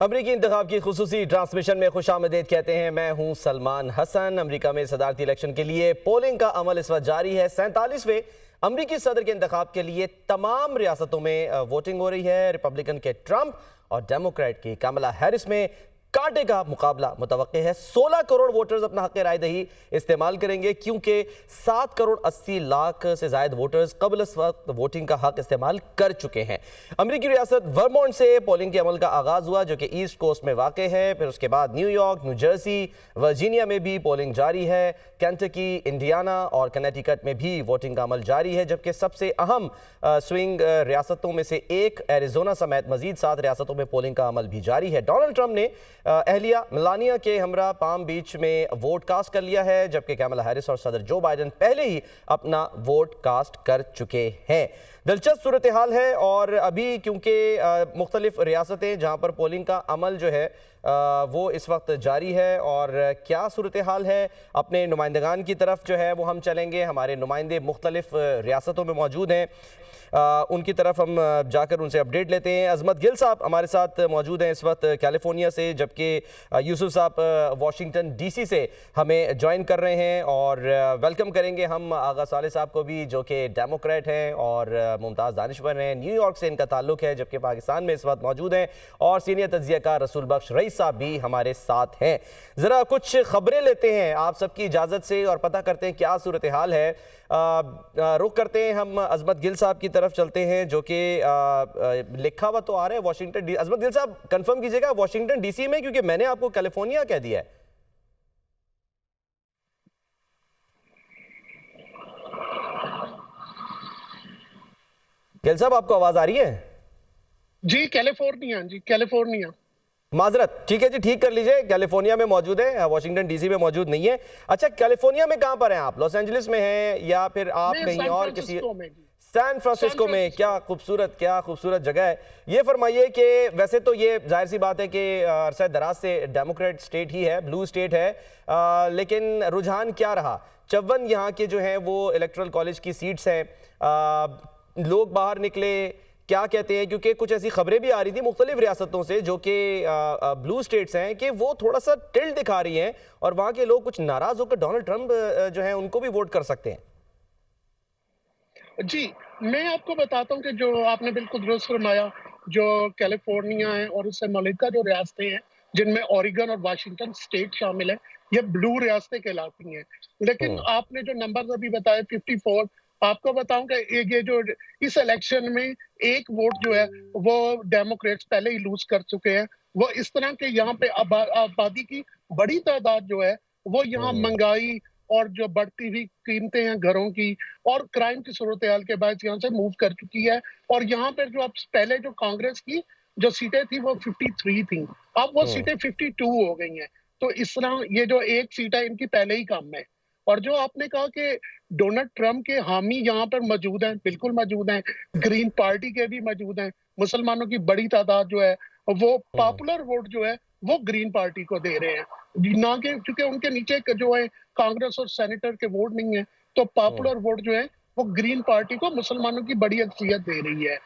अमरीकी इंतखाब की खुसूसी ट्रांसमिशन में खुशामदीद कहते हैं। मैं हूं सलमान हसन। अमरीका में सदारती इलेक्शन के लिए पोलिंग का अमल इस वक्त जारी है। 47वें अमरीकी सदर के इंतखाब के लिए तमाम रियासतों में वोटिंग हो रही है। रिपब्लिकन के ट्रंप और डेमोक्रेट की कमला हैरिस में कांटे का मुकाबला मुतवक्के है। 16 करोड़ वोटर्स अपना हक राय दही इस्तेमाल करेंगे, क्योंकि 7 करोड़ 80 लाख से ज्यादा वोटर्स कबल इस वक्त वोटिंग का हक इस्तेमाल कर चुके हैं। अमरीकी रियासत वर्मोंट से पोलिंग के अमल का आगाज हुआ, जो कि ईस्ट कोस्ट में वाक़ है। फिर उसके बाद न्यूयॉर्क, न्यू जर्सी, वर्जीनिया में भी पोलिंग जारी है। केंटकी, इंडियाना और कनेटिकट में भी वोटिंग का अमल जारी है, जबकि सबसे अहम स्विंग रियासतों में से एक एरिजोना समेत मजीद 7 रियासतों में पोलिंग का अमल भी जारी है। डोनाल्ड ट्रंप ने अहलिया मेलानिया के हमरा पाम बीच में वोट कास्ट कर लिया है, जबकि कमला हैरिस और सदर जो बाइडन पहले ही अपना वोट कास्ट कर चुके हैं। दिलचस्प सूरत हाल है। और अभी क्योंकि मुख्तलिफ रियासतें जहां पर पोलिंग का अमल जो है वो इस वक्त जारी है, और क्या सूरत हाल है अपने नुमाइंदगान की तरफ जो है वो हम चलेंगे। हमारे नुमाइंदे मुख्तलिफ रियासतों में मौजूद हैं, उनकी तरफ हम जाकर उनसे अपडेट लेते हैं। अजमत गिल साहब हमारे साथ मौजूद हैं इस वक्त कैलिफोर्निया से, जबकि यूसुफ साहब वाशिंगटन डीसी से हमें ज्वाइन कर रहे हैं। और वेलकम करेंगे हम आगा साले साहब को भी, जो कि डेमोक्रेट हैं और मुमताज़ दानिशवर हैं। न्यूयॉर्क से इनका ताल्लुक है, जबकि पाकिस्तान में इस वक्त मौजूद हैं। और सीनियर तज्ज़ियाकार रसूल बख्श रईस साहब भी हमारे साथ हैं। ज़रा कुछ खबरें लेते हैं आप सबकी इजाज़त से और पता करते हैं क्या सूरत हाल है। रुख करते हैं हम अजमत गिल साहब की तरफ चलते हैं, जो कि लिखा हुआ तो आ रहा है वाशिंगटन डी। अजमत गिल साहब कंफर्म कीजिएगा वाशिंगटन डीसी में, क्योंकि मैंने आपको कैलिफोर्निया कह दिया है। गिल साहब आपको आवाज आ रही है? जी कैलिफोर्निया, जी कैलिफोर्निया। माजरत, ठीक है जी, ठीक कर लीजिए। कैलिफोर्निया में मौजूद है, वाशिंगटन डीसी में मौजूद नहीं है। अच्छा, कैलिफोर्निया में कहां पर हैं आप? लॉस एंजलिस में हैं या फिर आप कहीं और किसी? सैन फ्रांसिस्को में। क्या खूबसूरत जगह है। ये फरमाइए कि वैसे तो ये जाहिर सी बात है कि अरसा दराज से डेमोक्रेट स्टेट ही है, ब्लू स्टेट है, लेकिन रुझान क्या रहा? 54 यहाँ के जो हैं वो इलेक्टोरल कॉलेज की सीट्स हैं। लोग बाहर निकले, क्या कहते हैं? क्योंकि कुछ ऐसी खबरें भी आ रही थी मुख्तलिफ रियासतों से, जो कि ब्लू स्टेट्स हैं, कि वो थोड़ा सा टिल्ट दिखा रही हैं और वहाँ के लोग कुछ नाराज होकर डोनाल्ड ट्रंप जो है उनको भी वोट कर सकते हैं। जी, मैं आपको बताता हूँ कि जो आपने बिल्कुल दुरुस्त फरमाया, जो कैलिफोर्निया है और उससे मलिका जो रियासतें हैं, जिनमें ओरेगन और वाशिंगटन स्टेट शामिल है, ये ब्लू रियासतें कहलाती हैं। लेकिन आपने जो नंबर्स अभी बताए 54, आपको बताऊं कि ये जो इस इलेक्शन में एक वोट जो है वो डेमोक्रेट्स पहले ही लूज कर चुके हैं। वो इस तरह के यहाँ पे आबादी की बड़ी तादाद जो है वो यहाँ महंगाई और जो बढ़ती हुई कीमतें हैं घरों की और क्राइम की सूरत हाल के बाद यहाँ से मूव कर चुकी है। और यहाँ पर जो अब पहले जो कांग्रेस की जो सीटें थी वो 53 थी, अब वो सीटें 52 हो गई हैं। तो इस तरह ये जो एक सीट है इनकी पहले ही कम है। और जो आपने कहा कि डोनाल्ड ट्रंप के हामी यहाँ पर मौजूद हैं, बिल्कुल मौजूद हैं। ग्रीन पार्टी के भी मौजूद हैं। मुसलमानों की बड़ी तादाद जो है वो पॉपुलर वोट जो है वो ग्रीन पार्टी को दे रहे हैं, ना कि क्योंकि उनके नीचे जो है कांग्रेस और सेनेटर के वोट नहीं है, तो पॉपुलर वोट जो है वो ग्रीन पार्टी को मुसलमानों की बड़ी अक्सरियत दे रही है।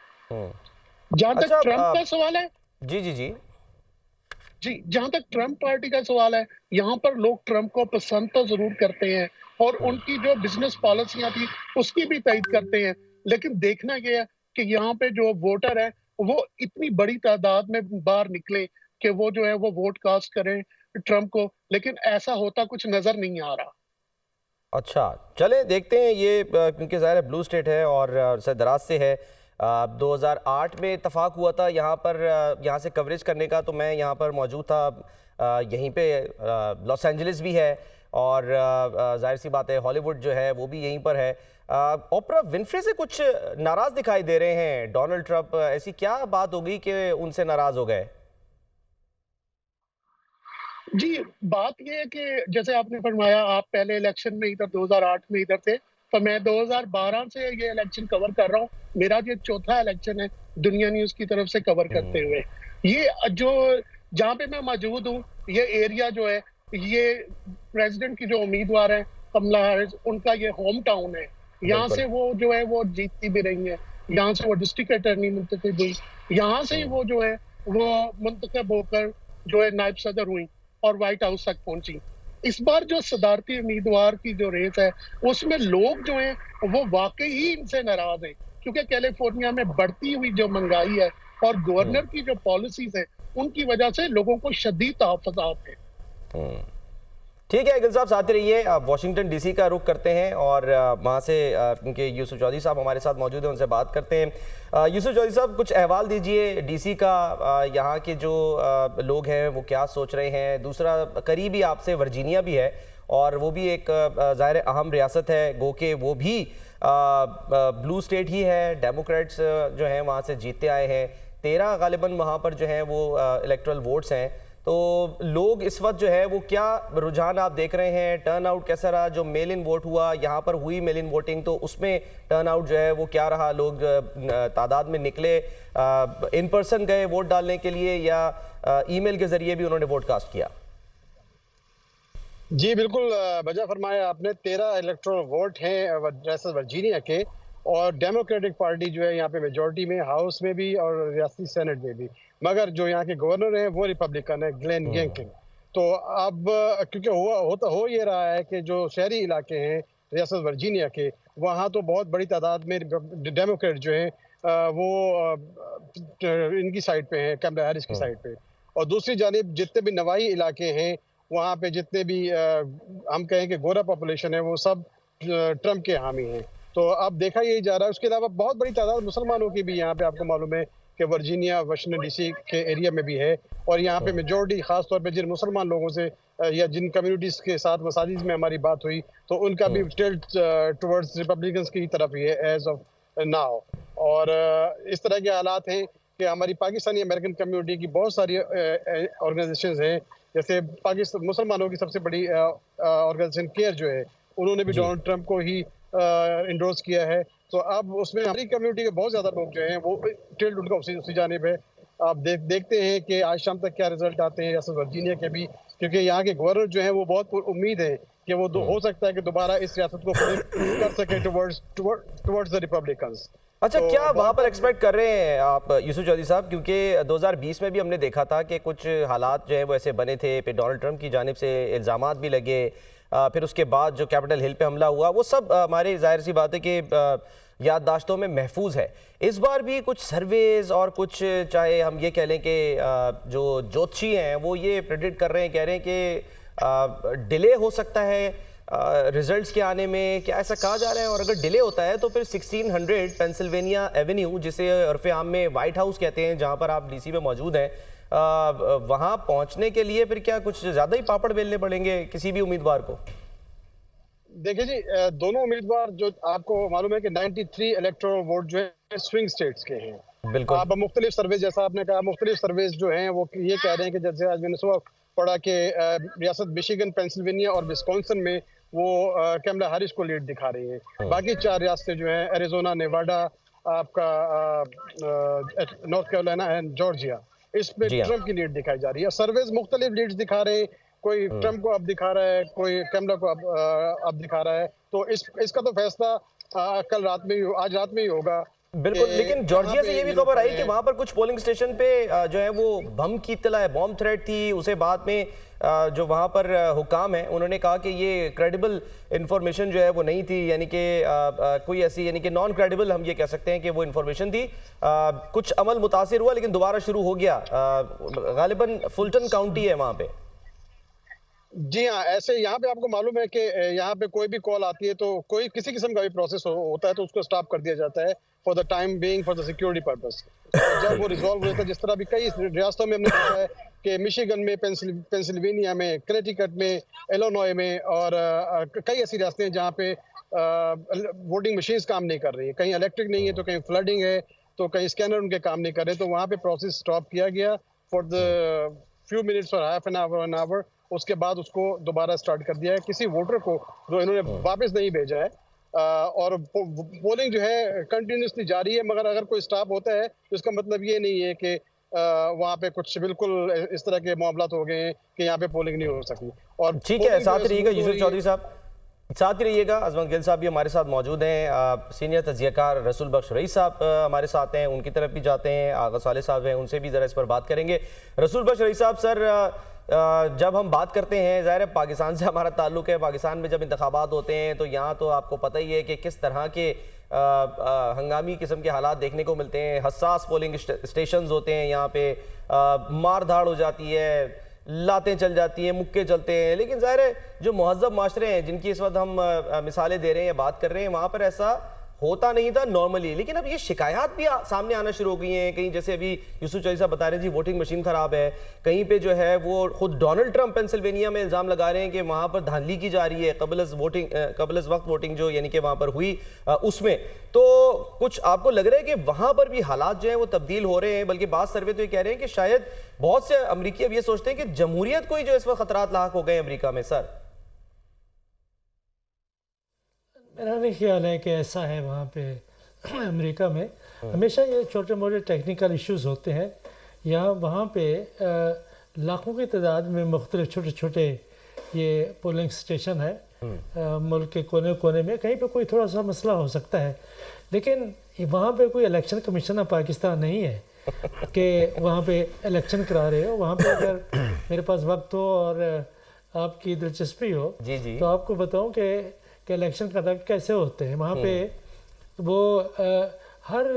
जहां तक ट्रंप का सवाल है, जी जी जी जी जहां तक ट्रंप पार्टी का सवाल है, यहाँ पर लोग ट्रंप को पसंद तो जरूर करते हैं और उनकी जो बिजनेस पॉलिसियां थी उसकी भी तारीफ करते हैं। लेकिन देखना यह है कि यहाँ पे जो वोटर है वो इतनी बड़ी तादाद में बाहर निकले कि वो जो है वो वोट कास्ट करें ट्रंप को, लेकिन ऐसा होता कुछ नजर नहीं आ रहा। अच्छा, चले देखते हैं ये, क्योंकि ज़ाहिर है ब्लू स्टेट है और दराज से है। 2008 में इत्तफाक हुआ था यहाँ पर, यहाँ से कवरेज करने का, तो मैं यहाँ पर मौजूद था। यहीं पे लॉस एंजलिस भी है और जाहिर सी बात है हॉलीवुड जो है वो भी यहीं पर है। ओपरा विनफ्रे से कुछ नाराज़ दिखाई दे रहे हैं डोनाल्ड ट्रंप। ऐसी क्या बात होगी कि उनसे नाराज़ हो गए? जी, बात ये है कि जैसे आपने फरमाया आप पहले इलेक्शन में इधर 2008 में इधर थे, तो मैं 2012 से ये इलेक्शन कवर कर रहा हूँ। मेरा ये चौथा इलेक्शन है दुनिया न्यूज़ की तरफ से कवर करते हुए। ये जो जहाँ पे मैं मौजूद हूँ, ये एरिया जो है, ये प्रेसिडेंट की जो उम्मीदवार है कमला हैरिस, उनका ये होम टाउन है। यहाँ से वो जो है वो जीतती भी रही हैं। यहाँ से वो डिस्ट्रिक्ट अटॉर्नी मुंतखब हुई। यहाँ से ही वो जो है वो मुंतखब होकर जो है नायब सदर हुई और व्हाइट हाउस तक पहुंची। इस बार जो सदारती उम्मीदवार की जो रेस है, उसमें लोग जो हैं वो वाकई ही इनसे नाराज हैं, क्योंकि कैलिफोर्निया में बढ़ती हुई जो महंगाई है और हम्म। गवर्नर की जो पॉलिसीज हैं, उनकी वजह से लोगों को शदीद तहफ़्फ़ुज़ात हैं। हम्म। ठीक है गिल साहब, साथ ही रहिए। आप वाशिंगटन डीसी का रुख करते हैं और वहाँ से क्योंकि यूसुफ चौधरी साहब हमारे साथ मौजूद हैं, उनसे बात करते हैं। यूसुफ चौधरी साहब, कुछ अहवाल दीजिए डीसी का, यहाँ के जो लोग हैं वो क्या सोच रहे हैं। दूसरा, करीबी आपसे वर्जीनिया भी है और वो भी एक ज़ाहिर अहम रियासत है, गो के वो भी ब्लू स्टेट ही है। डेमोक्रेट्स जो हैं वहाँ से जीतते आए हैं, 13 गालिबन वहाँ पर जो हैं वो इलेक्टोरल वोट्स हैं। तो लोग इस वक्त जो है वो क्या रुझान आप देख रहे हैं, टर्न आउट कैसा रहा? जो मेल इन वोट हुआ, यहाँ पर हुई मेल इन वोटिंग, तो उसमें टर्न आउट जो है वो क्या रहा? लोग तादाद में निकले, इन पर्सन गए वोट डालने के लिए या ईमेल के जरिए भी उन्होंने वोट कास्ट किया? जी बिल्कुल, वजह फरमाया आपने। 13 इलेक्टोरल वोट हैं वर्जीनिया के, और डेमोक्रेटिक पार्टी जो है यहाँ पे मेजॉरिटी में, हाउस में भी और रियासती सेनेट में भी। मगर जो यहाँ के गवर्नर हैं वो रिपब्लिकन है, ग्लेन येंकिन। तो अब क्योंकि हो ये रहा है कि जो शहरी इलाके हैं रियासत वर्जीनिया के, वहाँ तो बहुत बड़ी तादाद में डेमोक्रेट जो हैं वो इनकी साइड पे हैं, कमला हैरिस की साइड पे। और दूसरी जानिब जितने भी नवाही इलाके हैं वहाँ पे, जितने भी हम कहें कि गोरा पॉपुलेशन है, वो सब ट्रम्प के हामी हैं। तो अब देखा यही जा रहा है। उसके अलावा बहुत बड़ी तादाद मुसलमानों की भी यहाँ पे, आपको मालूम है कि वर्जीनिया वाशिंगटन डीसी के एरिया में भी है। और यहाँ पे मेजॉरिटी, खास तौर पे जिन मुसलमान लोगों से या जिन कम्युनिटीज़ के साथ मसाजिद में हमारी बात हुई, तो उनका भी टिल्ट टुवर्ड्स रिपब्लिकन्स की तरफ ही है एज ऑफ नाउ। और इस तरह के हालात हैं कि हमारी पाकिस्तानी अमेरिकन कम्युनिटी की बहुत सारी ऑर्गेनाइजेशंस हैं, जैसे पाकिस्तान मुसलमानों की सबसे बड़ी ऑर्गेनाइजेशन केयर जो है, उन्होंने भी डोनाल्ड ट्रंप को ही इंडोर्स किया है। तो अब उसमें हमारी कम्युनिटी के बहुत ज़्यादा लोग जो हैं वो टिल्ट उनका उसी जानिब है। आप देखते हैं कि आज शाम तक क्या रिजल्ट आते हैं रियासत वर्जीनिया के भी, क्योंकि यहाँ के गवर्नर जो हैं वो बहुत उम्मीद है कि वो हो सकता है कि दोबारा इस रियासत को फ्लिप कर सके टुवर्ड्स द रिपब्लिकन्स। अच्छा, तो क्या वहां पर एक्सपेक्ट कर रहे हैं आप यूसुफ चौधरी साहब? क्योंकि 2020 में भी हमने देखा था कि कुछ हालात जो है वो ऐसे बने थे, फिर डोनाल्ड ट्रंप की जानिब से इल्ज़ामात भी लगे, फिर उसके बाद जो कैपिटल हिल पे हमला हुआ, वो सब हमारे जाहिर सी बात है कि याददाश्तों में महफूज है। इस बार भी कुछ सर्वेज और कुछ, चाहे हम ये कह लें कि जो ज्योतिषी हैं वो ये प्रेडिक्ट कर रहे हैं, कह रहे हैं कि डिले हो सकता है रिजल्ट्स के आने में। क्या ऐसा कहा जा रहा है? और अगर डिले होता है तो फिर 1600 पेंसिल्वेनिया एवेन्यू, जिसे उर्फ़े आम में वाइट हाउस कहते हैं, जहां पर आप डीसी में मौजूद हैं, वहां पहुंचने के लिए फिर क्या कुछ ज़्यादा ही पापड़ बेलने पड़ेंगे किसी भी उम्मीदवार को? देखिए जी, दोनों उम्मीदवार, जो आपको मालूम है कि 93 इलेक्टोरल वोट जो है स्विंग स्टेट्स के हैं। बिल्कुल। अब मुख्तलिफ सर्वे, जैसा आपने कहा, मुख्तलिफ सर्वेज जो हैं वो ये कह रहे हैं कि जैसे आज मैंने सुबह पढ़ा कि रियासत मिशिगन, पेंसिल्वेनिया और विस्कॉन्सिन में वो कमला हैरिस को लीड दिखा रही हैं। बाकी 4 रियासतें जो हैं, एरिजोना, नेवाडा, आपका नॉर्थ कैरोलिना एंड जॉर्जिया, इसमें जी हाँ। ट्रंप की लीड दिखाई जा रही है। सर्वेज मुख्तलिफ लीड्स दिखा रहे हैं, कोई ट्रंप को अब दिखा रहा है, कोई कमला को अब दिखा रहा है। तो इसका तो फैसला कल रात में ही, आज रात में ही होगा। बिल्कुल, लेकिन जॉर्जिया से ये भी खबर आई कि वहां पर कुछ पोलिंग स्टेशन पे जो है वो बम की इत्तला है, बॉम्ब थ्रेट थी। उसे बाद में जो वहां पर हुकाम है उन्होंने कहा कि ये क्रेडिबल इंफॉर्मेशन जो है वो नहीं थी, यानी कि कोई ऐसी, यानी कि नॉन क्रेडिबल हम ये कह सकते हैं कि वो इंफॉर्मेशन थी। कुछ अमल मुतासिर हुआ लेकिन दोबारा शुरू हो गया। गालिबन फुलटन काउंटी है वहां पे। जी हाँ, ऐसे यहाँ पे आपको मालूम है कि यहाँ पे कोई भी कॉल आती है तो कोई किसी किस्म का भी प्रोसेस होता है तो उसको स्टॉप कर दिया जाता है for the time being, for the security purpose. जब वो रिजॉल्व हो जाता है, जिस तरह भी कई रियासतों में हमने देखा है कि मिशिगन में, पेंसिल्वेनिया में, कनेटिकट में, इलिनॉय में और कई ऐसी रियासतें हैं जहाँ पे वोटिंग मशीन्स काम नहीं कर रही है। कहीं इलेक्ट्रिक नहीं है तो कहीं फ्लडिंग है, तो कहीं स्कैनर उनके काम नहीं कर रहे, तो वहाँ पे प्रोसेस स्टॉप किया गया फॉर द फ्यू मिनट्स और हाफ एन आवर। उसके बाद उसको दोबारा स्टार्ट कर दिया है। किसी वोटर को जो इन्होंने वापस नहीं भेजा है, और पोलिंग जो है कंटिन्यूसली जारी है। मगर अगर कोई स्टॉप होता है तो इसका मतलब ये नहीं है कि वहाँ पे कुछ बिल्कुल इस तरह के मामला हो गए हैं कि यहाँ पे पोलिंग नहीं हो सकी। और ठीक है, साथ रहिएगा यूसुफ चौधरी साहब। साथ ही रहिएगा। अजमत गिल साहब भी हमारे साथ मौजूद हैं, सीनियर तजियाकार रसूल बख्श रईस साहब हमारे साथ हैं, उनकी तरफ भी जाते हैं। आगा साले साहब हैं, उनसे भी ज़रा इस पर बात करेंगे। रसूल बख्श रईस साहब, सर जब हम बात करते हैं, ज़ाहिर है पाकिस्तान से हमारा ताल्लुक़ है, पाकिस्तान में जब इंतखाबात होते हैं तो यहाँ तो आपको पता ही है कि किस तरह के हंगामी किस्म के हालात देखने को मिलते हैं। हसास पोलिंग स्टेशंस होते हैं, यहाँ पे मार धाड़ हो जाती है, लातें चल जाती हैं, मुक्के चलते हैं। लेकिन ज़ाहिर है जो महज़ब माशरे हैं जिनकी इस वक्त हम मिसालें दे रहे हैं या बात कर रहे हैं, वहाँ पर ऐसा होता नहीं था नॉर्मली। लेकिन अब ये शिकायत भी सामने आना शुरू हो गई हैं। कहीं जैसे अभी यूसुफ चौधरी साहब बता रहे हैं जी वोटिंग मशीन ख़राब है, कहीं पे जो है वो खुद डोनाल्ड ट्रंप पेंसिल्वेनिया में इल्ज़ाम लगा रहे हैं कि वहाँ पर धांधली की जा रही है कबल वक्त वोटिंग जो यानी कि वहाँ पर हुई उसमें। तो कुछ आपको लग रहा है कि वहाँ पर भी हालात जो हैं वो तब्दील हो रहे हैं, बल्कि बात सर्वे तो ये कह रहे हैं कि शायद बहुत से अमरीकी अब ये सोचते हैं कि जमहूरियत को ही जो इस वक्त खतरात लाक हो गए अमरीका में। सर मेरा नहीं ख्याल है कि ऐसा है वहाँ पे अमेरिका में। हमेशा ये छोटे मोटे टेक्निकल इश्यूज होते हैं। यहाँ वहाँ पे लाखों की तादाद में मुख्तलिफ छोटे छोटे ये पोलिंग स्टेशन है मुल्क के कोने कोने में। कहीं पे कोई थोड़ा सा मसला हो सकता है, लेकिन वहाँ पे कोई इलेक्शन कमीशन ऑफ पाकिस्तान नहीं है कि वहाँ पे इलेक्शन करा रहे हो। वहाँ पे अगर मेरे पास वक्त हो और आपकी दिलचस्पी हो जी तो आपको बताऊँ कि इलेक्शन कंडक्ट कैसे होते हैं वहाँ पे। वो हर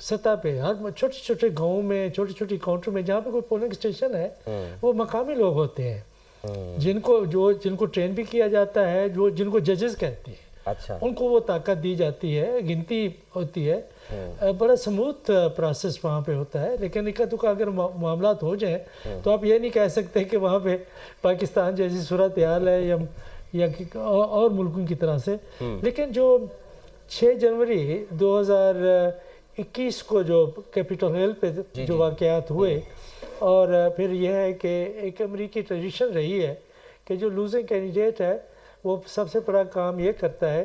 सतह पे, हर छोटे छोटे गाँव में, छोटी छोटी काउंटर में जहाँ पे कोई पोलिंग स्टेशन है, वो मकामी लोग होते हैं जिनको ट्रेन भी किया जाता है, जिनको जजेस कहते हैं। अच्छा, उनको वो ताकत दी जाती है, गिनती होती है। बड़ा स्मूथ प्रोसेस वहाँ पे होता है। लेकिन इक्का दुक्का अगर मामलात हो जाए तो आप ये नहीं कह सकते कि वहाँ पे पाकिस्तान जैसी सूरत हाल है या और मुल्कों की तरह से। लेकिन जो 6 जनवरी 2021 को जो कैपिटल हिल पे जो वाक़यात हुए, और फिर यह है कि एक अमरीकी ट्रेडिशन रही है कि जो लूजिंग कैंडिडेट है वो सबसे बड़ा काम ये करता है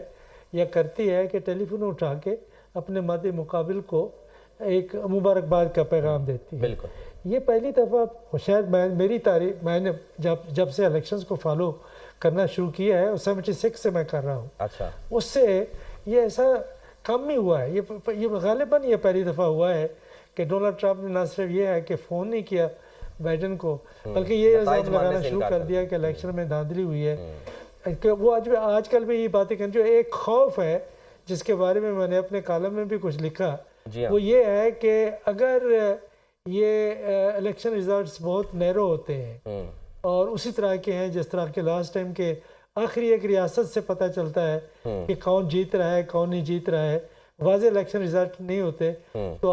या करती है कि टेलीफोन उठा के अपने मद्दे मुकाबिल को एक मुबारकबाद का पैगाम देती है। बिल्कुल। ये पहली दफ़ा शायद मेरी तारीख, मैंने जब से इलेक्शंस को फॉलो करना शुरू किया है, 76 से मैं कर रहा हूँ। अच्छा, उससे ये ऐसा कम ही हुआ है। ये गालिबन ये पहली दफ़ा हुआ है कि डोनाल्ड ट्रंप ने ना सिर्फ ये है कि फ़ोन नहीं किया बाइडन को, बल्कि ये इल्ज़ाम लगाना शुरू कर दिया कि इलेक्शन में धांधली हुई है। कि वो आजकल भी ये बातें करें। जो एक खौफ है जिसके बारे में मैंने अपने कॉलम में भी कुछ लिखा, वो ये है कि अगर ये इलेक्शन रिजल्ट्स बहुत नैरो होते हैं और उसी तरह के हैं जिस तरह के लास्ट टाइम के आखिरी एक रियासत से पता चलता है कि कौन जीत रहा है कौन नहीं जीत रहा है, वाज़े इलेक्शन रिजल्ट नहीं होते, तो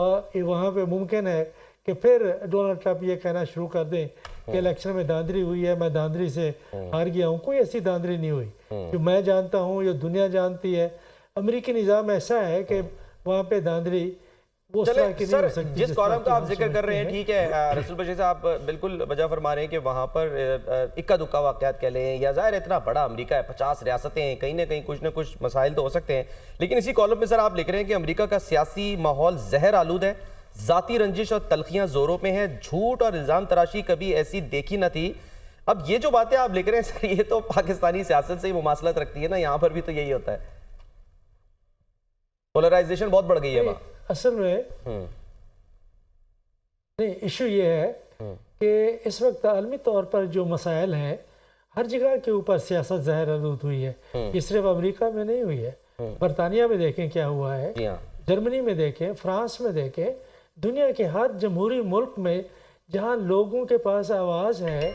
वहाँ पे मुमकिन है कि फिर डोनाल्ड ट्रंप ये कहना शुरू कर दें कि इलेक्शन में धांधली हुई है, मैं धांधली से हार गया हूँ। कोई ऐसी धांधली नहीं हुई जो मैं जानता हूँ, जो दुनिया जानती है। अमेरिकी निज़ाम ऐसा है कि वहाँ पे धांधली वो सर जिस कॉलम का आप जिक्र कर रहे हैं, ठीक है रसूल बशीर साहब, आप बिल्कुल वजह फरमा रहे हैं कि वहाँ पर इक्का दुक्का वाक़यात कह लें या ज़ाहिर इतना बड़ा अमेरिका है, 50 रियासतें हैं, कहीं ना कहीं कुछ ना कुछ मसाइल तो हो सकते हैं। लेकिन इसी कॉलम में सर आप लिख रहे हैं कि अमेरिका का सियासी माहौल जहर आलूद है, ज़ाती रंजिश और तलखियाँ ज़ोरों पे हैं, झूठ और इल्ज़ाम तराशी कभी ऐसी देखी न थी। अब ये जो बातें आप लिख रहे हैं सर, ये तो पाकिस्तानी सियासत से ही मुमासलत रखती है ना, यहाँ पर भी तो यही होता है, पोलराइजेशन बहुत बढ़ गई है वहाँ। असल में नहीं, इशू ये है कि इस वक्त आलमी तौर पर जो मसाइल हैं, हर जगह के ऊपर सियासत ज़हर आलूद हुई है। ये सिर्फ अमेरिका में नहीं हुई है, बरतानिया में देखें क्या हुआ है, जर्मनी में देखें, फ्रांस में देखें, दुनिया के हर जमहूरी मुल्क में जहाँ लोगों के पास आवाज़ है।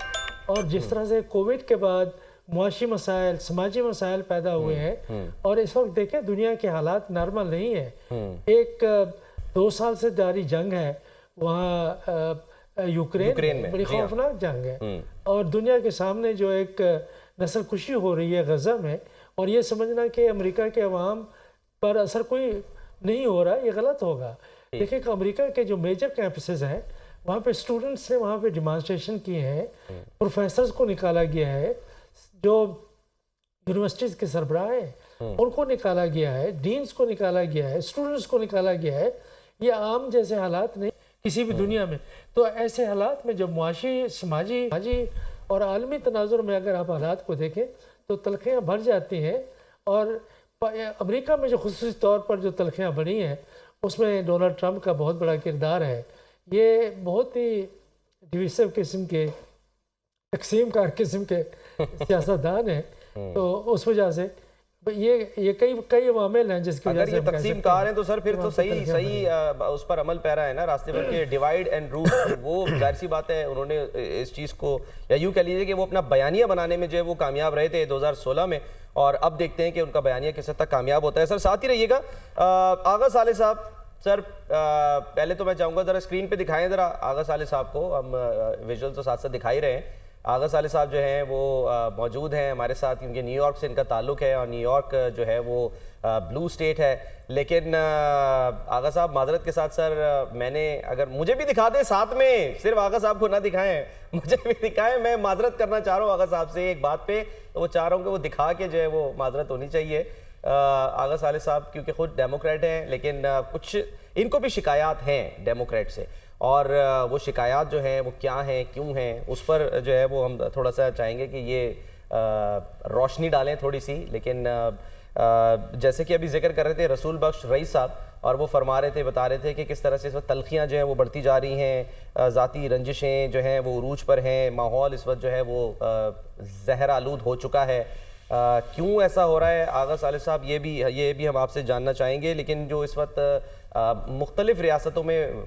और जिस तरह से कोविड के बाद मुआशी मसाइल, समाजी मसाइल पैदा हुए हैं, और इस वक्त देखें दुनिया के हालात नॉर्मल नहीं है। एक 2 साल से जारी जंग है वहाँ यूक्रेन में, बड़ी खौफनाक जंग है, और दुनिया के सामने जो एक नस्ल कुशी हो रही है गजा में, और ये समझना कि अमेरिका के अवाम पर असर कोई नहीं हो रहा, ये गलत होगा। देखिए कि अमेरिका के जो मेजर कैंपसेस हैं वहाँ पे स्टूडेंट्स ने वहाँ पे डिमॉन्स्ट्रेशन किए हैं, प्रोफेसर्स को निकाला गया है, जो यूनिवर्सिटीज़ के सरबराह हैं उनको निकाला गया है, डीन्स को निकाला गया है, स्टूडेंट्स को निकाला गया है। ये आम जैसे हालात नहीं किसी भी दुनिया में। तो ऐसे हालात में जब मुआशी, समाजी और आलमी तनाजुर में अगर आप हालात को देखें तो तलखियाँ बढ़ जाती हैं। और अमेरिका में जो खुसूसी तौर पर जो तलखियाँ बढ़ी हैं उसमें डोनाल्ड ट्रंप का बहुत बड़ा किरदार है। ये बहुत ही डिविसिव किस्म के, तकसीम कार किस्म के सियासतदान हैं। तो उस वजह से ये कई अवामिल हैं जिसकी वजह अगर से ये हम कह तकसीम सकते कार हैं हैं तो सर फिर तो सही उस पर अमल पैरा है ना रास्ते पर के डिवाइड एंड रूल। वो जाहिर सी बात है उन्होंने इस चीज़ को, या यूँ कह लीजिए कि वो अपना बयानिया बनाने में जो है वो कामयाब रहे थे 2016 में, और अब देखते हैं कि उनका बयानिया किस हद तक कामयाब होता है। सर साथ ही रहिएगा। आगा साले साहब, सर पहले तो मैं चाहूँगा ज़रा स्क्रीन पे दिखाएं ज़रा आगा साले साहब को। हम विजुअल तो साथ साथ दिखा ही रहे हैं। आगा साले साहब जो हैं वो मौजूद हैं हमारे साथ, क्योंकि न्यूयॉर्क से इनका ताल्लुक़ है और न्यूयॉर्क जो है वो ब्लू स्टेट है। लेकिन आगा साहब माजरत के साथ सर, मैंने अगर मुझे भी दिखा दें साथ में, सिर्फ आगा साहब को ना दिखाएं, मुझे भी दिखाएं। मैं माजरत करना चाह रहा हूँ आगा साहब से एक बात पे, तो वो चाह रहा हूँ कि वो दिखा के जो है वो माजरत होनी चाहिए। आगा साले साहब क्योंकि खुद डेमोक्रेट हैं, लेकिन कुछ इनको भी शिकायत हैं डेमोक्रेट से, और वो शिकायत जो हैं वो क्या हैं, क्यों हैं, उस पर जो है वो हम थोड़ा सा चाहेंगे कि ये रोशनी डालें थोड़ी सी। लेकिन जैसे कि अभी जिक्र कर रहे थे रसूल बख्श रईस साहब, और वो फरमा रहे थे, बता रहे थे कि किस तरह से इस वक्त तलखियाँ जो हैं वो बढ़ती जा रही हैं, ज़ाती रंजिशें जो हैं वो उरूज पर हैं, माहौल इस वक्त जो है वो जहर आलूद हो चुका है। क्यों ऐसा हो रहा है आगा साले साहब, ये भी हम आपसे जानना चाहेंगे। लेकिन जो इस वक्त मुख्तलिफ़ रियासतों में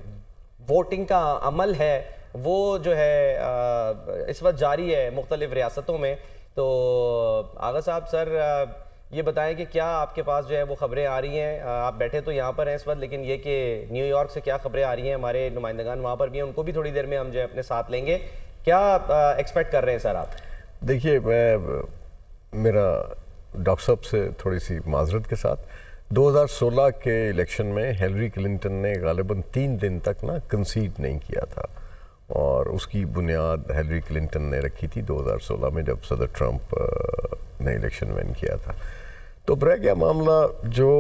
वोटिंग का अमल है वो जो है इस वक्त जारी है मुख्तलिफ़ रियासतों में। तो आगा साहब सर ये बताएं कि क्या आपके पास जो है वो ख़बरें आ रही हैं, आप बैठे तो यहाँ पर हैं इस वक्त, लेकिन ये कि न्यूयॉर्क से क्या ख़बरें आ रही हैं, हमारे नुमाइंदगान वहाँ पर भी हैं, उनको भी थोड़ी देर में हम जो है अपने साथ लेंगे। क्या एक्सपेक्ट कर रहे हैं सर आप? देखिए, मेरा डॉक्टर साहब से थोड़ी सी माजरत के साथ 2016 के इलेक्शन में हिलरी क्लिंटन ने गालिबन 3 दिन तक ना कंसीड नहीं किया था, और उसकी बुनियाद हिलरी क्लिंटन ने रखी थी 2016 में जब सदर ट्रंप ने इलेक्शन विन किया था। तो रह गया मामला जो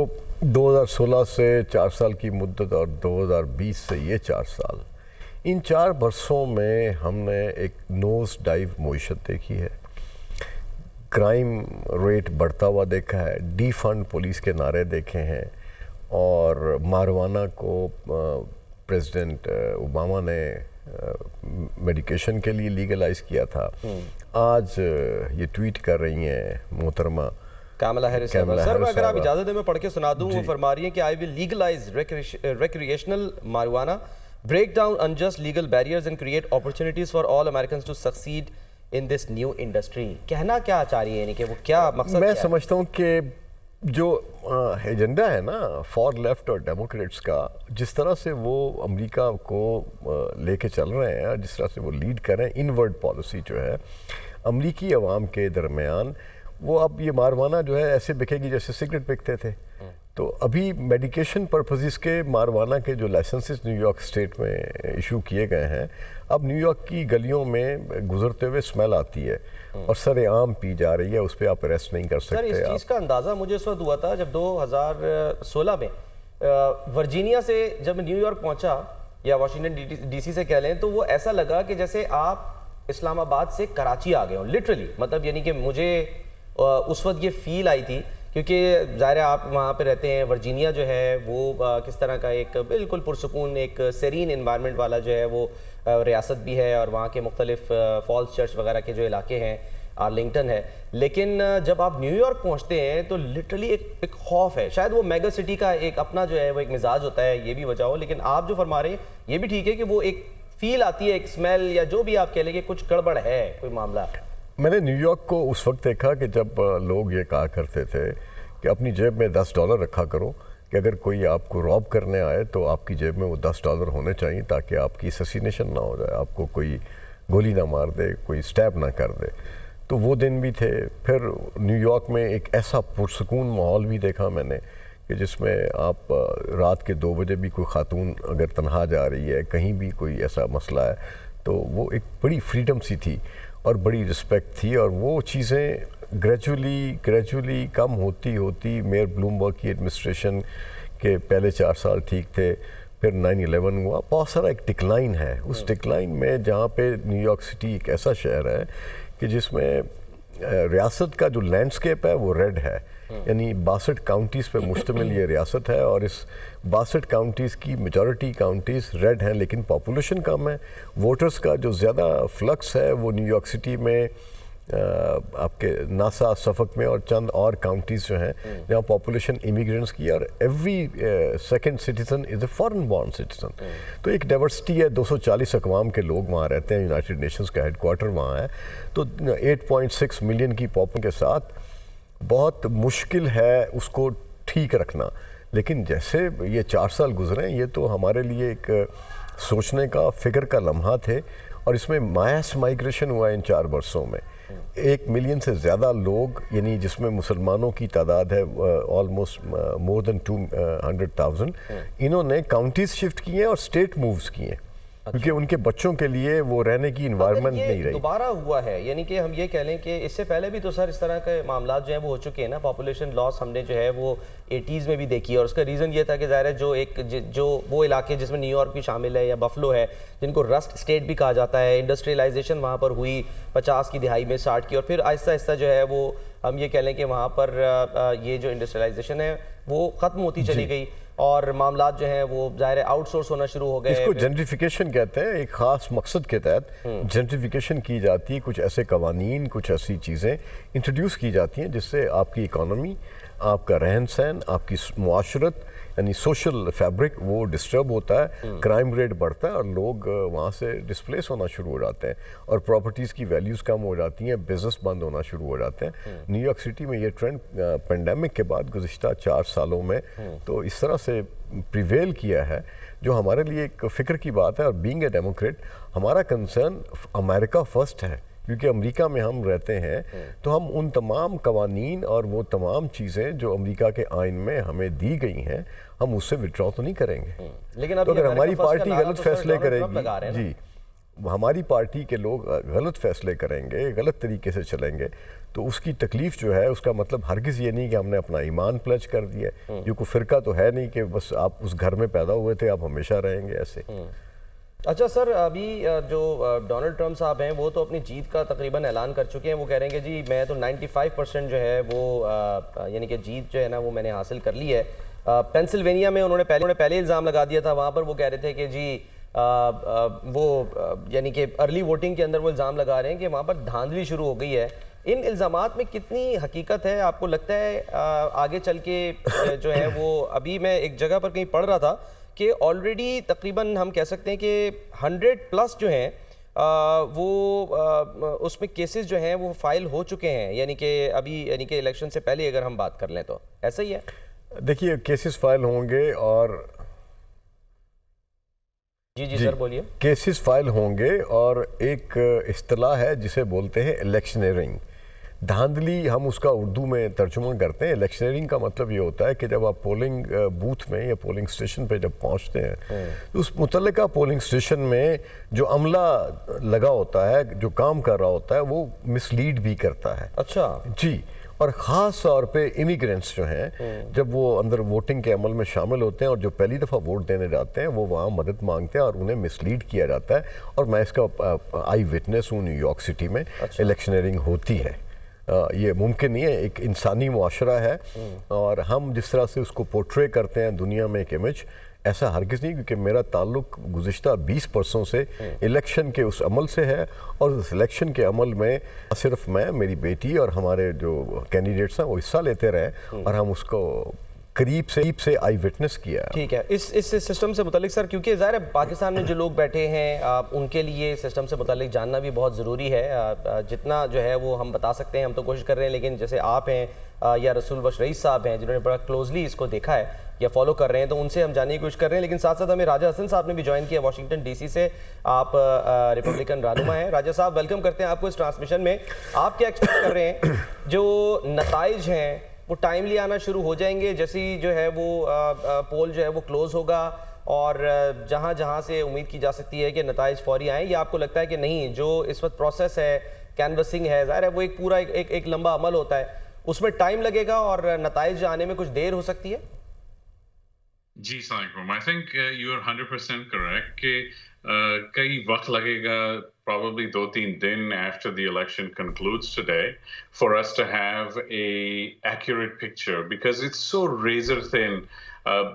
2016 से 4 साल की मुद्दत और 2020 से ये 4 साल, इन 4 बरसों में हमने एक नोज डाइव मईशत देखी है, क्राइम रेट बढ़ता हुआ देखा है, डिफंड पुलिस के नारे देखे हैं, और मारवाना को प्रेसिडेंट ओबामा ने मेडिकेशन के लिए लीगलाइज किया था। आज ये ट्वीट कर रही हैं मोहतरमा कामला हैरिस। सर अगर आप इजाज़त दें मैं पढ़ के सुना दूं। वो फरमा रही हैं कि I will legalise recreational marijuana, break down unjust legal barriers and create opportunities for all Americans to succeed in this new industry. कहना क्या चाह रही है, यानी कि वो क्या मकसद? मैं समझता हूँ कि जो एजेंडा है ना फॉर लेफ्ट और डेमोक्रेट्स का, जिस तरह से वो अमेरिका को लेके चल रहे हैं, जिस तरह से वो लीड कर रहे हैं, इनवर्ड पॉलिसी जो है अमेरिकी अवाम के दरमियान, वो अब ये मारवाना जो है ऐसे बिकेगी जैसे सिगरेट बिकते थे। तो अभी मेडिकेशन पर्पसेस के मारवाना के जो लाइसेंसेस न्यूयॉर्क स्टेट में इशू किए गए हैं, अब न्यूयॉर्क की गलियों में गुजरते हुए स्मेल आती है और सरेआम पी जा रही है, उस पर आप अरेस्ट नहीं कर सकते। सर इस चीज़ का अंदाज़ा मुझे उस वक्त हुआ था जब 2016 में वर्जीनिया से जब न्यूयॉर्क पहुंचा, या वाशिंगटन डीसी से कह लें, तो वो ऐसा लगा कि जैसे आप इस्लामाबाद से कराची आ गए हो, लिटरली। मतलब यानी कि मुझे उस वक्त ये फील आई थी, क्योंकि ज़ाहिर है आप वहाँ पे रहते हैं। वर्जीनिया जो है वो किस तरह का एक बिल्कुल पुरसुकून, एक सेरीन इन्वायरमेंट वाला जो है वो रियासत भी है, और वहाँ के मुख्तलिफ फॉल्स चर्च वगैरह के जो इलाके हैं, आर्लिंगटन है। लेकिन जब आप न्यूयॉर्क पहुँचते हैं तो लिटरली एक खौफ है। शायद वो मेगा सिटी का एक अपना जो है वो एक मिजाज होता है, ये भी वजह हो। लेकिन आप जो फरमा रहे हैं ये भी ठीक है कि वो एक फील आती है, एक स्मेल, या जो भी आप कह लेंगे कुछ गड़बड़ है, कोई मामला। मैंने न्यूयॉर्क को उस वक्त देखा कि जब लोग ये कहा करते थे कि अपनी जेब में $10 रखा करो, कि अगर कोई आपको रॉब करने आए तो आपकी जेब में वो $10 होने चाहिए, ताकि आपकी असैसिनेशन ना हो जाए, आपको कोई गोली ना मार दे, कोई स्टैब ना कर दे। तो वो दिन भी थे। फिर न्यूयॉर्क में एक ऐसा पुरसुकून माहौल भी देखा मैंने कि जिसमें आप रात के 2 बजे भी कोई खातून अगर तनहा जा रही है, कहीं भी कोई ऐसा मसला है, तो वो एक बड़ी फ्रीडम सी थी और बड़ी रिस्पेक्ट थी। और वो चीज़ें ग्रेजुअली कम होती मेयर ब्लूमबर्ग की एडमिनिस्ट्रेशन के पहले 4 साल ठीक थे, फिर 9/11 हुआ, बहुत सारा एक डिक्लाइन है। उस डिक्लाइन में जहाँ पे न्यूयॉर्क सिटी एक ऐसा शहर है कि जिसमें रियासत का जो लैंडस्केप है वो रेड है, यानी 62 काउंटीज़ पे मुश्तमिल ये रियासत है और इस 62 काउंटीज़ की मेजॉरिटी काउंटीज़ रेड हैं, लेकिन पॉपुलेशन कम है। वोटर्स का जो ज़्यादा फ्लक्स है वो न्यूयॉर्क सिटी में, आपके नासा, सफक में और चंद और काउंटीज़ जो हैं जहाँ पॉपुलेशन इमिग्रेंट्स की, और every second citizen is a foreign born citizen. तो एक डाइवर्सिटी है, 240 अकवाम के लोग वहाँ रहते हैं, यूनाइटेड नेशंस का हेडक्वार्टर वहाँ है। तो 8.6 मिलियन की पॉपुलेशन के साथ बहुत मुश्किल है उसको ठीक रखना। लेकिन जैसे ये 4 साल गुजरे, ये तो हमारे लिए एक सोचने का, फिक्र का लम्हा थे, और इसमें मास माइग्रेशन हुआ इन 4 वर्षों में। 1 मिलियन से ज़्यादा लोग, यानी जिसमें मुसलमानों की तादाद है ऑलमोस्ट मोर देन 200,000, इन्होंने काउंटीज़ शिफ्ट किए हैं और स्टेट मूव्स किए हैं। क्योंकि उनके बच्चों के लिए वो रहने की इन्वायरमेंट नहीं रही। दोबारा हुआ है, यानी कि हम ये कह लें कि इससे पहले भी तो सर इस तरह के मामला जो हैं वो हो चुके हैं ना। पॉपुलेशन लॉस हमने जो है वो 80s में भी देखी है, और उसका रीज़न ये था कि ज़ाहिर है जो वो इलाके जिसमें न्यूयॉर्क भी शामिल है या बफलो है, जिनको रस्ट स्टेट भी कहा जाता है, इंडस्ट्रियलाइजेशन वहाँ पर हुई 50 की दिहाई में, 60 की, और फिर आहिस्ता आहिस्ता जो है वो हम ये कह लें कि वहाँ पर ये जो इंडस्ट्रियलाइजेशन है वो ख़त्म होती चली गई और मामलात जो हैं वो ज़ाहिर है आउटसोर्स होना शुरू हो गए। इसको जेंट्रिफिकेशन कहते हैं। एक ख़ास मकसद के तहत जेंट्रिफिकेशन की जाती है, कुछ ऐसे कवानीन, कुछ ऐसी चीज़ें इंट्रोड्यूस की जाती हैं जिससे आपकी इकॉनमी, आपका रहन सहन, आपकी मुआशरत यानी सोशल फैब्रिक वो डिस्टर्ब होता है, क्राइम रेट बढ़ता है और लोग वहाँ से डिस्प्लेस होना शुरू हो जाते हैं और प्रॉपर्टीज़ की वैल्यूज़ कम हो जाती हैं, बिजनेस बंद होना शुरू हो जाते हैं। न्यूयॉर्क सिटी में ये ट्रेंड पेंडेमिक के बाद गुज़िश्ता 4 सालों में तो इस तरह से प्रिवेल किया है, जो हमारे लिए एक फ़िक्र की बात है। और बीइंग ए डेमोक्रेट हमारा कंसर्न अमेरिका फर्स्ट है, क्योंकि अमेरिका में हम रहते हैं तो हम उन तमाम कवानीन और वो तमाम चीज़ें जो अमेरिका के आइन में हमें दी गई हैं, हम उससे विड्रॉ तो नहीं करेंगे। लेकिन तो अगर हमारी पार्टी गलत फैसले करेगी, जी, हमारी पार्टी के लोग गलत फैसले करेंगे, गलत तरीके से चलेंगे, तो उसकी तकलीफ जो है, उसका मतलब हरगिज़ ये नहीं कि हमने अपना ईमान प्लेज कर दिया। ये कोई फ़िरका तो है नहीं कि बस आप उस घर में पैदा हुए थे, आप हमेशा रहेंगे ऐसे। अच्छा सर, अभी जो डोनाल्ड ट्रंप साहब हैं वो तो अपनी जीत का तकरीबन ऐलान कर चुके हैं। वो कह रहे हैं कि जी मैं तो 95% जो है वो यानी कि जीत जो है ना वो मैंने हासिल कर ली है। पेंसिल्वेनिया में उन्होंने पहले इल्ज़ाम लगा दिया था, वहाँ पर वो कह रहे थे कि जी वो यानी कि अर्ली वोटिंग के अंदर वो इल्ज़ाम लगा रहे हैं कि वहाँ पर धांधली शुरू हो गई है। इन इल्ज़ामात में कितनी हकीकत है? आपको लगता है आगे चल के जो है वो, अभी मैं एक जगह पर कहीं पढ़ रहा था कि ऑलरेडी तकरीबन हम कह सकते हैं कि 100+ जो हैं वो उसमें केसेस जो हैं वो फाइल हो चुके हैं, यानी कि अभी यानी कि इलेक्शन से पहले अगर हम बात कर लें तो ऐसा ही है। देखिए केसेस फाइल होंगे और जी सर बोलिए। केसेस फाइल होंगे और एक इस्तिलाह है जिसे बोलते हैं इलेक्शनरिंग, धांधली हम उसका उर्दू में तर्जुमा करते हैं। इलेक्शनरिंग का मतलब ये होता है कि जब आप पोलिंग बूथ में या पोलिंग स्टेशन पे जब पहुंचते हैं तो उस मुतल्लिका पोलिंग स्टेशन में जो अमला लगा होता है, जो काम कर रहा होता है, वो मिसलीड भी करता है। अच्छा जी, और ख़ास तौर पे इमिग्रेंट्स जो हैं जब वो अंदर वोटिंग के अमल में शामिल होते हैं और जो पहली दफ़ा वोट देने जाते हैं वो वहाँ मदद मांगते हैं और उन्हें मिसलीड किया जाता है। और मैं इसका आई विटनेस हूँ, न्यूयॉर्क सिटी में इलेक्शनरिंग होती है। ये मुमकिन नहीं है, एक इंसानी मुआशरा है और हम जिस तरह से उसको पोर्ट्रे करते हैं दुनिया में एक इमेज, ऐसा हरगिज़ नहीं, क्योंकि मेरा ताल्लुक गुज़िश्ता 20 बरसों से इलेक्शन के उस अमल से है और उस इलेक्शन के अमल में सिर्फ मैं, मेरी बेटी और हमारे जो कैंडिडेट्स हैं वो हिस्सा लेते रहे और हम उसको करीब से आई विटनेस किया। ठीक है, इस सिस्टम से मुतालिक सर, क्योंकि ज़ाहिर है पाकिस्तान में जो लोग बैठे हैं उनके लिए सिस्टम से मुतालिक जानना भी बहुत ज़रूरी है। जितना जो है वो हम बता सकते हैं हम तो कोशिश कर रहे हैं, लेकिन जैसे आप हैं या रसूल बख्श रईस साहब हैं जिन्होंने बड़ा क्लोजली इसको देखा है या फॉलो कर रहे हैं, तो उनसे हम जानने की कोशिश कर रहे हैं। लेकिन साथ साथ हमें राजा हसन साहब ने भी ज्वाइन किया वाशिंगटन DC से। आप रिपब्लिकन रहनुमा हैं। राजा साहब वेलकम करते हैं आपको इस ट्रांसमिशन में। आप क्या एक्सपेक्ट कर रहे हैं, जो नताइज हैं वो टाइमली आना शुरू हो जाएंगे जैसे ही जो है वो पोल जो है वो क्लोज होगा और जहां जहां से उम्मीद की जा सकती है कि नताइज फौरी आएँ, या आपको लगता है कि नहीं, जो इस वक्त प्रोसेस है, कैनवसिंग है, ज़ाहिर है वो एक पूरा एक लंबा अमल होता है, उसमें टाइम लगेगा और नताइज आने में कुछ देर हो सकती है? जी सलामकुम। I think you are 100% correct कि कई वक्त लगेगा, probably 2-3 दिन after the election concludes today, for us to have a accurate picture because it's so razor thin.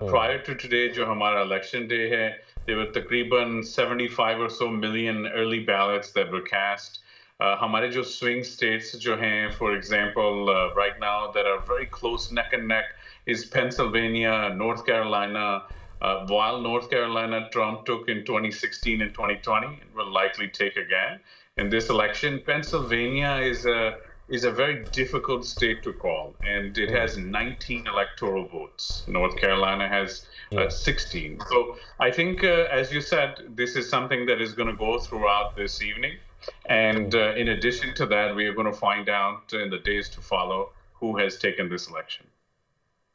Prior to today, जो हमारा election day है, there were तकरीबन 75 or so million early ballots that were cast. हमारे जो swing states जो हैं, for example, right now that are very close neck and neck is Pennsylvania, North Carolina. While North Carolina Trump took in 2016 and 2020, and will likely take again in this election, Pennsylvania is a very difficult state to call, and it has 19 electoral votes. North Carolina has 16. So I think, as you said, this is something that is going to go throughout this evening. And in addition to that, we are going to find out in the days to follow who has taken this election.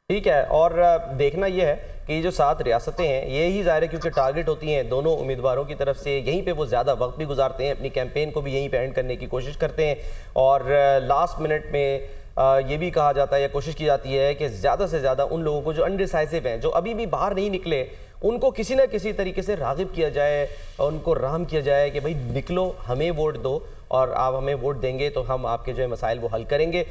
ठीक है। और देखना यह है कि ये जो 7 रियासतें हैं, ये ही ज़ाहिर है क्योंकि टारगेट होती हैं दोनों उम्मीदवारों की तरफ से, यहीं पे वो ज़्यादा वक्त भी गुजारते हैं, अपनी कैंपेन को भी यहीं पे एंड करने की कोशिश करते हैं। और लास्ट मिनट में ये भी कहा जाता है या कोशिश की जाती है कि ज़्यादा से ज़्यादा उन लोगों को जो अनडिसाइसिव हैं, जो अभी भी बाहर नहीं निकले, उनको किसी न किसी तरीके से राग़िब किया जाए, उनको राहम किया जाए कि भाई निकलो, हमें वोट दो, और आप हमें वोट देंगे तो हम आपके जो है मसाइल वो हल करेंगे।